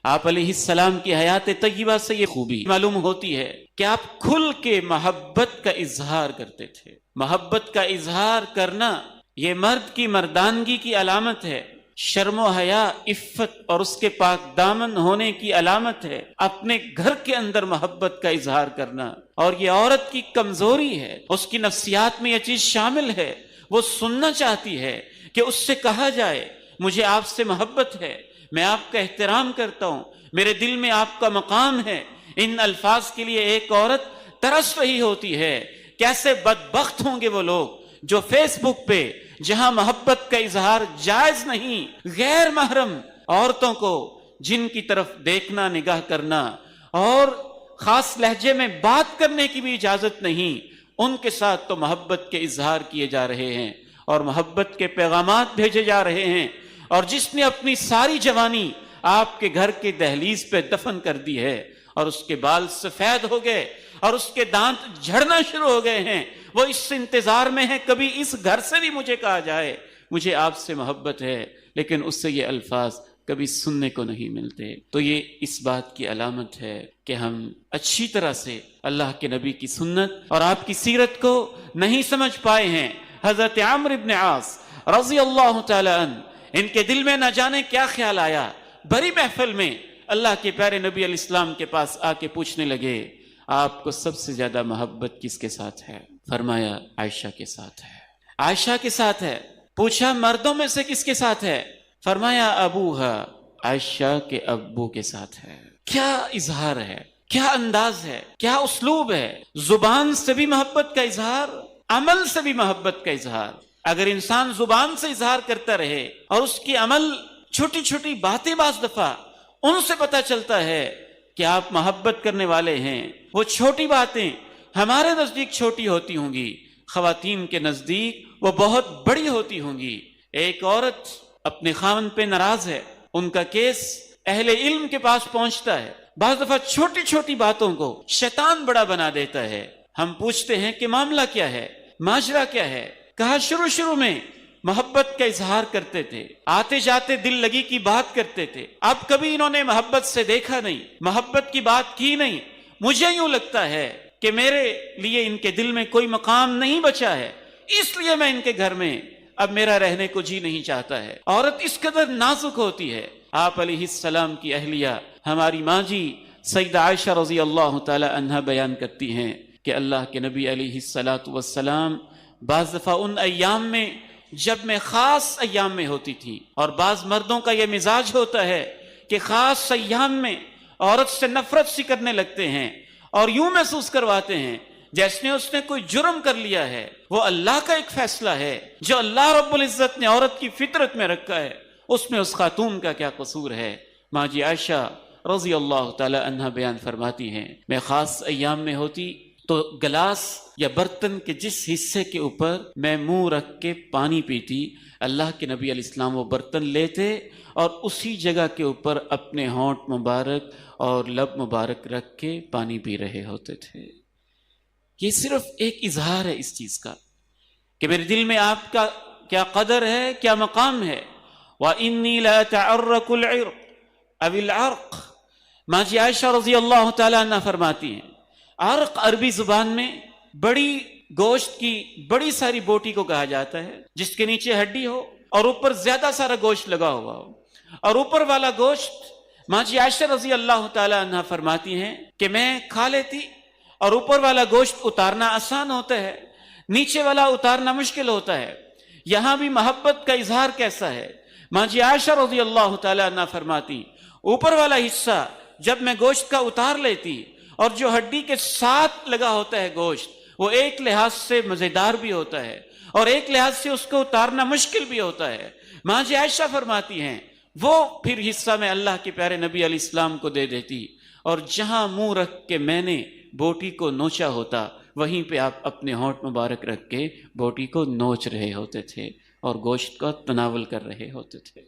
آپ علیہ السلام کی حیات طیبہ سے یہ خوبی معلوم ہوتی ہے کہ آپ کھل کے محبت کا اظہار کرتے تھے۔ محبت کا اظہار کرنا یہ مرد کی مردانگی کی علامت ہے، شرم و حیا، عفت اور اس کے پاک دامن ہونے کی علامت ہے۔ اپنے گھر کے اندر محبت کا اظہار کرنا، اور یہ عورت کی کمزوری ہے، اس کی نفسیات میں یہ چیز شامل ہے، وہ سننا چاہتی ہے کہ اس سے کہا جائے مجھے آپ سے محبت ہے، میں آپ کا احترام کرتا ہوں، میرے دل میں آپ کا مقام ہے۔ ان الفاظ کے لیے ایک عورت ترس رہی ہوتی ہے۔ کیسے بدبخت ہوں گے وہ لوگ جو فیس بک پہ، جہاں محبت کا اظہار جائز نہیں، غیر محرم عورتوں کو جن کی طرف دیکھنا، نگاہ کرنا اور خاص لہجے میں بات کرنے کی بھی اجازت نہیں، ان کے ساتھ تو محبت کے اظہار کیے جا رہے ہیں اور محبت کے پیغامات بھیجے جا رہے ہیں۔ اور جس نے اپنی ساری جوانی آپ کے گھر کے دہلیز پہ دفن کر دی ہے اور اس کے بال سفید ہو گئے اور اس کے دانت جھڑنا شروع ہو گئے ہیں، وہ اس انتظار میں ہے کبھی اس گھر سے بھی مجھے کہا جائے مجھے آپ سے محبت ہے، لیکن اس سے یہ الفاظ کبھی سننے کو نہیں ملتے۔ تو یہ اس بات کی علامت ہے کہ ہم اچھی طرح سے اللہ کے نبی کی سنت اور آپ کی سیرت کو نہیں سمجھ پائے ہیں۔ حضرت عمرو بن عاص رضی اللہ تعالی عنہ، ان کے دل میں نہ جانے کیا خیال آیا، بڑی محفل میں اللہ کے پیارے نبی علیہ السلام کے پاس آ کے پوچھنے لگے آپ کو سب سے زیادہ محبت کس کے ساتھ ہے؟ فرمایا عائشہ کے ساتھ ہے۔ عائشہ کے ساتھ ہے۔ پوچھا مردوں میں سے کس کے ساتھ ہے؟ فرمایا ابوہا، عائشہ کے ابو کے ساتھ ہے۔ کیا اظہار ہے، کیا انداز ہے، کیا اسلوب ہے! زبان سے بھی محبت کا اظہار، عمل سے بھی محبت کا اظہار۔ اگر انسان زبان سے اظہار کرتا رہے اور اس کی عمل چھوٹی چھوٹی باتیں بعض دفعہ ان سے پتہ چلتا ہے کہ آپ محبت کرنے والے ہیں۔ وہ چھوٹی باتیں ہمارے نزدیک چھوٹی ہوتی ہوں گی، خواتین کے نزدیک وہ بہت بڑی ہوتی ہوں گی۔ ایک عورت اپنے خاوند پہ ناراض ہے، ان کا کیس اہل علم کے پاس پہنچتا ہے، بعض دفعہ چھوٹی چھوٹی باتوں کو شیطان بڑا بنا دیتا ہے۔ ہم پوچھتے ہیں کہ معاملہ کیا ہے، ماجرا کیا ہے؟ کہا شروع میں محبت کا اظہار کرتے تھے، آتے جاتے دل لگی کی بات کرتے تھے، اب کبھی انہوں نے محبت سے دیکھا نہیں، محبت کی بات کی نہیں۔ مجھے یوں لگتا ہے کہ میرے لیے ان کے دل میں کوئی مقام نہیں بچا ہے، اس لیے میں ان کے گھر میں اب میرا رہنے کو جی نہیں چاہتا ہے۔ عورت اس قدر نازک ہوتی ہے۔ آپ علیہ السلام کی اہلیہ ہماری ماں جی سیدہ عائشہ رضی اللہ تعالی عنہا بیان کرتی ہیں کہ اللہ کے نبی علیہ الصلاۃ والسلام بعض دفعہ ان ایام میں جب میں خاص ایام میں ہوتی تھی، اور بعض مردوں کا یہ مزاج ہوتا ہے کہ خاص ایام میں عورت سے نفرت سی کرنے لگتے ہیں اور یوں محسوس کرواتے ہیں جیسے اس نے کوئی جرم کر لیا ہے۔ وہ اللہ کا ایک فیصلہ ہے جو اللہ رب العزت نے عورت کی فطرت میں رکھا ہے، اس میں اس خاتون کا کیا قصور ہے؟ ماں جی عائشہ رضی اللہ تعالی عنہ بیان فرماتی ہیں میں خاص ایام میں ہوتی تو گلاس یا برتن کے جس حصے کے اوپر میں منہ رکھ کے پانی پیتی، اللہ کے نبی علیہ السلام وہ برتن لیتے اور اسی جگہ کے اوپر اپنے ہونٹ مبارک اور لب مبارک رکھ کے پانی پی رہے ہوتے تھے۔ یہ صرف ایک اظہار ہے اس چیز کا کہ میرے دل میں آپ کا کیا قدر ہے، کیا مقام ہے۔ وَإِنِّي لَأَتَعَرَّقُ الْعِرْقَ أَوِ الْعَرْقَ، ماں جی عائشہ رضی اللہ تعالیٰ عنہ فرماتی ہیں عرق عربی زبان میں بڑی گوشت کی بڑی ساری بوٹی کو کہا جاتا ہے جس کے نیچے ہڈی ہو اور اوپر زیادہ سارا گوشت لگا ہوا ہو، اور اوپر والا گوشت ماں جی عائشہ رضی اللہ تعالیٰ عنہ فرماتی ہیں کہ میں کھا لیتی، اور اوپر والا گوشت اتارنا آسان ہوتا ہے، نیچے والا اتارنا مشکل ہوتا ہے۔ یہاں بھی محبت کا اظہار کیسا ہے؟ ماں جی عائشہ رضی اللہ تعالیٰ عنہ فرماتی اوپر والا حصہ جب میں گوشت کا اتار لیتی اور جو ہڈی کے ساتھ لگا ہوتا ہے گوشت، وہ ایک لحاظ سے مزیدار بھی ہوتا ہے اور ایک لحاظ سے اس کو اتارنا مشکل بھی ہوتا ہے۔ ماں جی عائشہ فرماتی ہیں وہ پھر حصہ میں اللہ کے پیارے نبی علیہ السلام کو دے دیتی، اور جہاں منہ رکھ کے میں نے بوٹی کو نوچا ہوتا وہیں پہ آپ اپنے ہونٹ مبارک رکھ کے بوٹی کو نوچ رہے ہوتے تھے اور گوشت کا تناول کر رہے ہوتے تھے۔